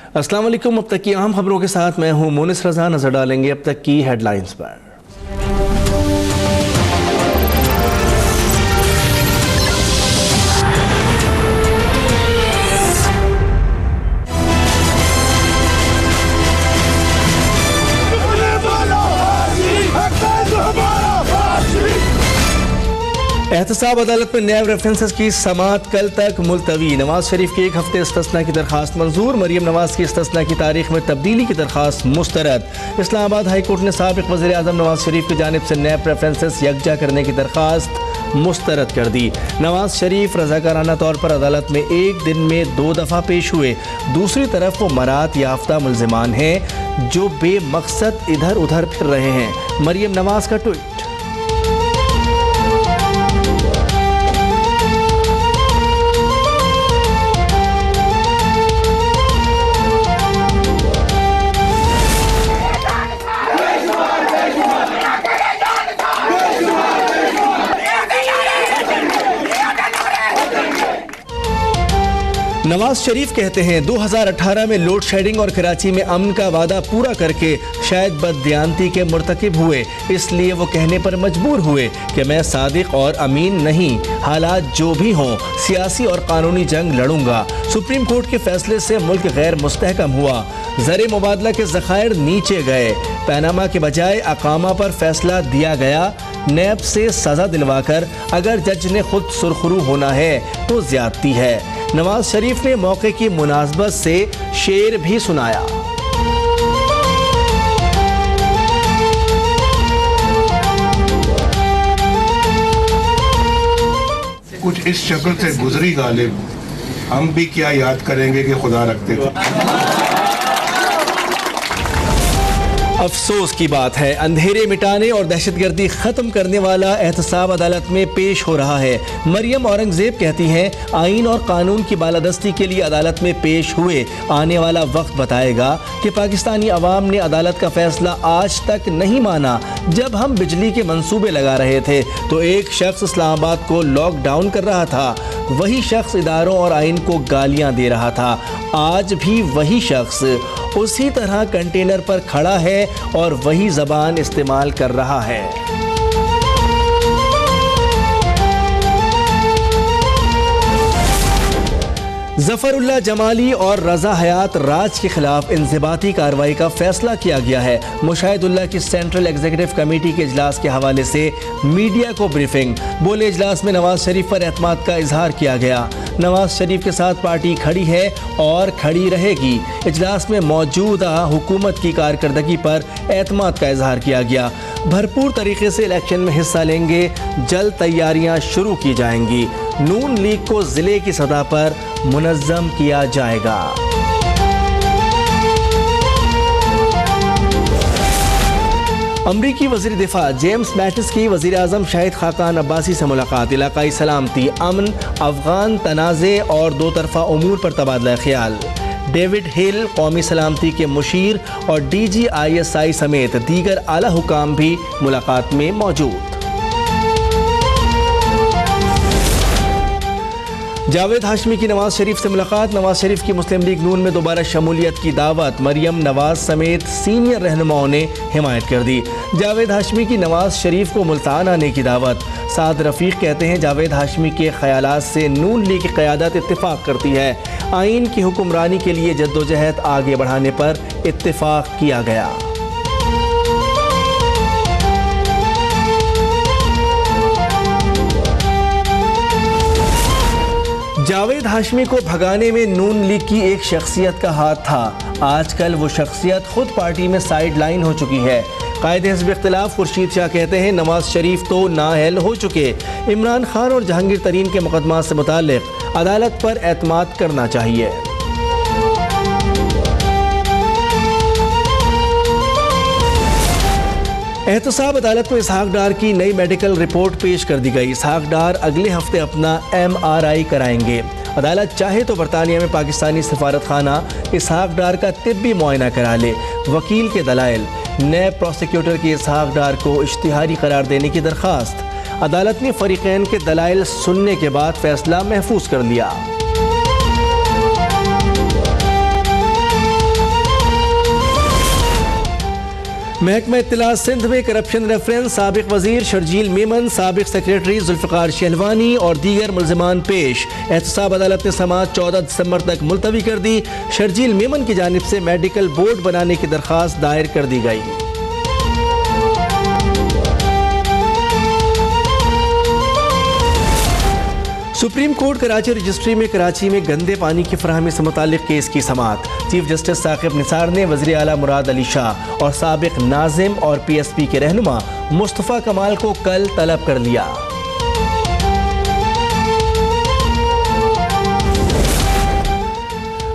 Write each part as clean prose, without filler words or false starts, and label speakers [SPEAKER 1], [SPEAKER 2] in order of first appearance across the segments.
[SPEAKER 1] अस्सलाम वालेकुम। अब तक की अहम खबरों के साथ मैं हूं मोनिस रजा। नजर डालेंगे अब तक की हेडलाइंस पर। एहतसाब अदालत में नैब रेफरेंसेस की समाअत कल तक मुलतवी। नवाज शरीफ की एक हफ्ते इस्तिस्ना की दरखास्त मंजूर। मरियम नवाज की इस्तिस्ना की तारीख में तब्दीली की दरखास्त मुस्तरद। इस्लामाबाद हाई कोर्ट ने साबिक वज़ीर आज़म नवाज शरीफ की जानिब से नैब रेफरेंसेस यकजा करने की दरखास्त मुस्तरद कर दी। नवाज शरीफ रजाकाराना तौर पर अदालत में एक दिन में 2 दफ़ा पेश हुए। दूसरी तरफ वो मरात याफ्ता मुल्ज़िमान हैं जो बेमकसद इधर उधर फिर रहे हैं। मरियम नवाज का ट्वीट। नवाज शरीफ कहते हैं 2018 में लोड शेडिंग और कराची में अमन का वादा पूरा करके शायद बददियानती के मुर्तकिब हुए, इसलिए वो कहने पर मजबूर हुए कि मैं सादिक और अमीन नहीं, हालात जो भी हों सियासी और कानूनी जंग लड़ूंगा। सुप्रीम कोर्ट के फैसले से मुल्क गैर मुस्तहकम हुआ। ज़र मुबादला के ज़खायर नीचे गए। पैनामा के बजाय अकामा पर फैसला दिया गया। नैब से सजा दिलवाकर अगर जज ने खुद सुरखरू होना है तो ज्यादती है। नवाज शरीफ ने मौके की मुनासबत से शेर भी सुनाया।
[SPEAKER 2] कुछ इस शक्ल से गुजरी गालिब, हम भी क्या याद करेंगे कि खुदा रखते थे।
[SPEAKER 1] अफसोस की बात है, अंधेरे मिटाने और दहशतगर्दी खत्म करने वाला एहतसाब अदालत में पेश हो रहा है। मरियम औरंगजेब कहती हैं आईन और कानून की बालादस्ती के लिए अदालत में पेश हुए। आने वाला वक्त बताएगा कि पाकिस्तानी अवाम ने अदालत का फैसला आज तक नहीं माना। जब हम बिजली के मंसूबे लगा रहे थे तो एक शख्स इस्लामाबाद को लॉकडाउन कर रहा था, वही शख्स इदारों और आइन को गालियां दे रहा था। आज भी वही शख्स उसी तरह कंटेनर पर खड़ा है और वही जबान इस्तेमाल कर रहा है। ज़फ़रुल्लाह जमाली और रज़ा हयात राज के खिलाफ इंज़िबाती कार्रवाई का फैसला किया गया है। मुशाहिदुल्लाह की सेंट्रल एग्जीक्यूटिव कमेटी के इजलास के हवाले से मीडिया को ब्रीफिंग। बोले इजलास में नवाज शरीफ पर एतमाद का इजहार किया गया। नवाज शरीफ के साथ पार्टी खड़ी है और खड़ी रहेगी। इजलास में मौजूदा हुकूमत की कारकर्दगी पर एतमाद का इजहार किया गया। भरपूर तरीके से इलेक्शन में हिस्सा लेंगे। जल्द तैयारियां शुरू की जाएंगी। नून लीग को जिले की सतह पर मुनज़्ज़म किया जाएगा। अमरीकी वज़ीर दिफा जेम्स मैटिस की वज़ीर आज़म शाहिद खाकान अब्बासी से मुलाकात। इलाकाई सलामती, अमन, अफ़गान तनाज़े और दो तरफ़ा उमूर पर तबादला ख्याल। डेविड हिल कौमी सलामती के मुशीर और DGISI समेत दीगर आला हुकाम भी मुलाकात में मौजूद। जावेद हाशमी की नवाज शरीफ से मुलाकात। नवाज शरीफ की मुस्लिम लीग नून में दोबारा शमूलियत की दावत। मरियम नवाज समेत सीनियर रहनुमाओं ने हिमायत कर दी। जावेद हाशमी की नवाज शरीफ को मुल्तान आने की दावत। साद रफ़ीक कहते हैं जावेद हाशमी के ख्यालात से नून लीग की क़यादत इत्तिफ़ाक़ करती है। आइन की हुक्मरानी के लिए जद्दोजहद आगे बढ़ाने पर इत्तिफ़ाक़ किया गया। जावेद हाशमी को भगाने में नून लीग की एक शख्सियत का हाथ था। आजकल वो शख्सियत खुद पार्टी में साइड लाइन हो चुकी है। कायद हिज़्ब इख्तिलाफ खुर्शीद शाह कहते हैं नवाज शरीफ तो नाअहल हो चुके। इमरान खान और जहांगीर तरीन के मुकदमा से मुताल्लिक़ अदालत पर एतमाद करना चाहिए। एहतसाब अदालत में इसहाक डार की नई मेडिकल रिपोर्ट पेश कर दी गई। इसहाक डार अगले हफ्ते अपना MRI कराएंगे। अदालत चाहे तो बरतानिया में पाकिस्तानी सफारत खाना इसहाक डार का तिब्बी मुआयना करा ले। वकील के दलाइल। नए प्रोसिक्यूटर की इसहाक डार को इश्तिहारी करार देने की दरख्वास्त। अदालत ने फरीकैन के दलाइल सुनने के बाद फैसला महफूज कर लिया। महकमा इत्तलात सिंध में करप्शन रेफरेंस, साबिक वजीर शर्जील मेमन, साबिक सेक्रेटरी जुल्फ़िकार शहलवानी और दीगर मुल्ज़िमान पेश। एहतसाब अदालत ने समाअत 14 दिसंबर तक मुलतवी कर दी। शर्जील मेमन की जानिब से मेडिकल बोर्ड बनाने की दरख्वास्त दायर कर दी गई। सुप्रीम कोर्ट कराची रजिस्ट्री में कराची में गंदे पानी की फराहमी से मुतालिक केस की समाअत। चीफ जस्टिस साकिब निसार ने वज़ीर आला मुराद अली शाह और साबिक नाजिम और PSP के रहनुमा मुस्तफ़ा कमाल को कल तलब कर लिया।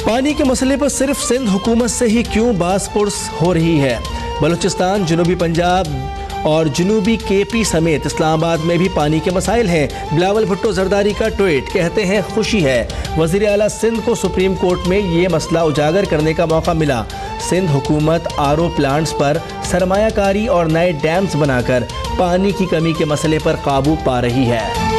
[SPEAKER 1] पानी के मसले पर सिर्फ सिंध हुकूमत से ही क्यों बास पुरस हो रही है? बलूचिस्तान, जनूबी पंजाब और जनूबी KP समेत इस्लामाबाद में भी पानी के मसाइल हैं। बिलावल भुट्टो जरदारी का ट्वीट, कहते हैं खुशी है वज़ीर आला सिंध को सुप्रीम कोर्ट में ये मसला उजागर करने का मौका मिला। सिंध हुकूमत RO प्लांट्स पर सरमायाकारी और नए डैम्स बनाकर पानी की कमी के मसले पर काबू पा रही है।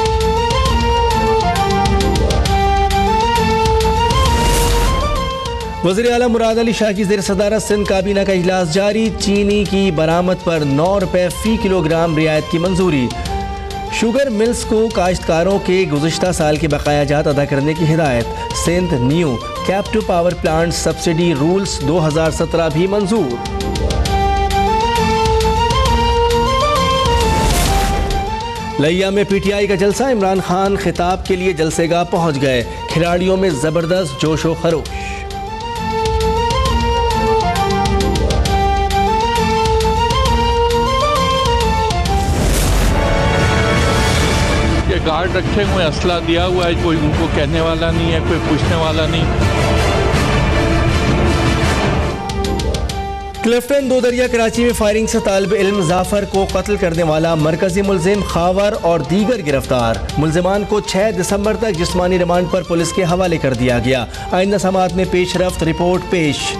[SPEAKER 1] वज़ीर आला मुराद अली शाह की ज़ेर सदारत सिंध काबीना का इजलास जारी। चीनी की बरामद पर 9 रुपये फ़ी किलोग्राम रियायत की मंजूरी। शुगर मिल्स को काश्तकारों के गुज़िश्ता साल के बकाया जात अदा करने की हिदायत। Sindh new captive power plant subsidy rules 2017 भी मंजूर। लिया में PTI का जलसा, इमरान खान खिताब के लिए जलसेगाह पहुँच गए। खिलाड़ियों में ज़बरदस्त जोश व खरोश।
[SPEAKER 3] गार्ड रखे हुए, असला दिया हुआ है, कोई उनको कहने वाला नहीं है, कोई पूछने वाला नहीं।
[SPEAKER 1] क्लिफ्टन दो दरिया कराची में फायरिंग से तालिब इल्म जाफर को कत्ल करने वाला मरकजी मुलजिम खावर और दीगर गिरफ्तार। मुलजिमान को 6 दिसंबर तक जिस्मानी रिमांड पर पुलिस के हवाले कर दिया गया। आइंदा समाअत में पेशरफ्त रिपोर्ट पेश।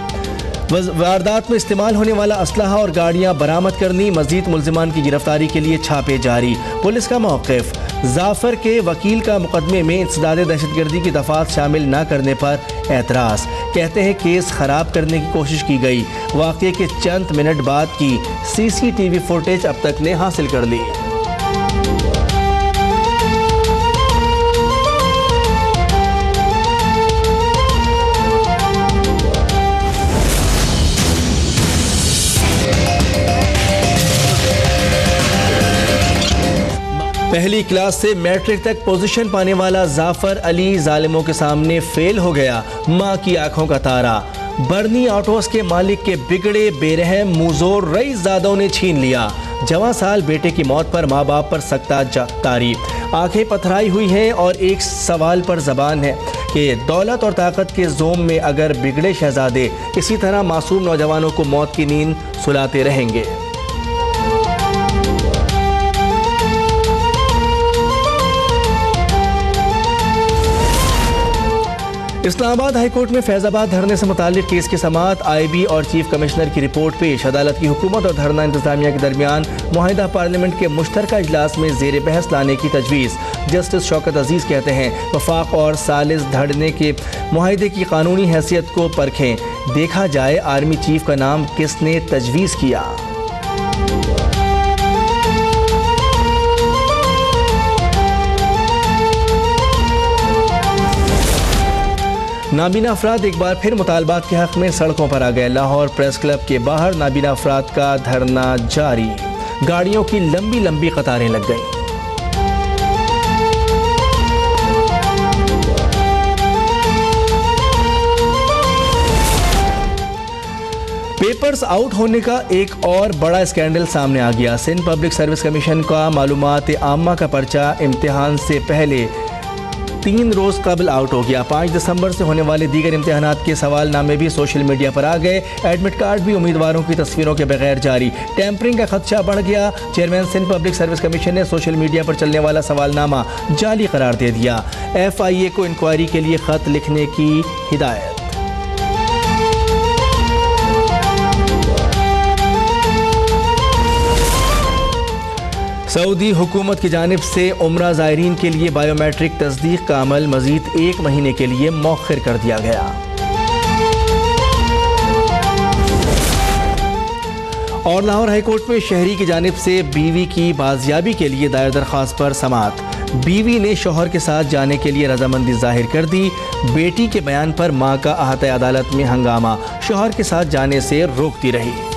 [SPEAKER 1] वारदात में इस्तेमाल होने वाला असलहा और गाड़ियां बरामद करनी, मजीद मुलजिमान की गिरफ्तारी के लिए छापे जारी। पुलिस का मौक़िफ़, जाफर के वकील का मुकदमे में इंसदाद दहशतगर्दी की दफात शामिल न करने पर एतराज़। कहते हैं केस ख़राब करने की कोशिश की गई। वाक़े के चंद मिनट बाद की CCTV फुटेज अब तक ने हासिल कर ली। पहली क्लास से मैट्रिक तक पोजीशन पाने वाला जाफर अली जालिमों के सामने फेल हो गया। मां की आंखों का तारा। बर्नी ऑटोस के मालिक के बिगड़े बेरहम मुजोर रईसजादों ने छीन लिया। जवां साल बेटे की मौत पर माँ बाप पर सख्ता तारी। आंखें पथराई हुई हैं और एक सवाल पर जबान है कि दौलत और ताकत के जोम में अगर बिगड़े शहजादे इसी तरह मासूम नौजवानों को मौत की नींद सुलाते रहेंगे। इस्लामाबाद हाई कोर्ट में फैजाबाद धरने से मुताल्लिक केस की समाअत। IB और चीफ कमिश्नर की रिपोर्ट पेश। अदालत की हुकूमत और धरना इंतजामिया के दरमियान मुआहिदा पार्लियामेंट के मुश्तरका इजलास में जेर बहस लाने की तजवीज़। जस्टिस शौकत अजीज़ कहते हैं वफाक और सालिस धड़ने के मुआहिदे की कानूनी हैसियत को परखें, देखा जाए आर्मी चीफ का नाम किसने तजवीज़ किया। नाबीना अफराद एक बार फिर मुतालबात के हक़ में सड़कों पर आ गए। लाहौर प्रेस क्लब के बाहर नाबीना अफराद का धरना जारी। गाड़ियों की लंबी लंबी कतारें लग गईं। पेपर्स आउट होने का एक और बड़ा स्कैंडल सामने आ गया। सिंध पब्लिक सर्विस कमीशन का मालूमात आम्मा का पर्चा इम्तिहान से पहले 3 रोज़ कबल आउट हो गया। 5 दिसंबर से होने वाले दीगर इम्तिहानात के सवाल नामे भी सोशल मीडिया पर आ गए। एडमिट कार्ड भी उम्मीदवारों की तस्वीरों के बगैर जारी। टैंपरिंग का खदशा बढ़ गया। Chairman Sindh public service commission ने सोशल मीडिया पर चलने वाला सवालनामा जाली करार दे दिया। FIA को इंक्वायरी के लिए खत लिखने की हिदायत। सऊदी हुकूमत की जानिब से उम्रा ज़ायरीन के लिए बायोमेट्रिक तस्दीक का अमल मज़ीद 1 महीने के लिए मौखर कर दिया गया। और लाहौर हाईकोर्ट में शहरी की जानिब से बीवी की बाजियाबी के लिए दायर दरख्वास्त पर समाअत। बीवी ने शौहर के साथ जाने के लिए रजामंदी जाहिर कर दी। बेटी के बयान पर मां का अहाते अदालत में हंगामा, शौहर के साथ जाने से रोकती रही।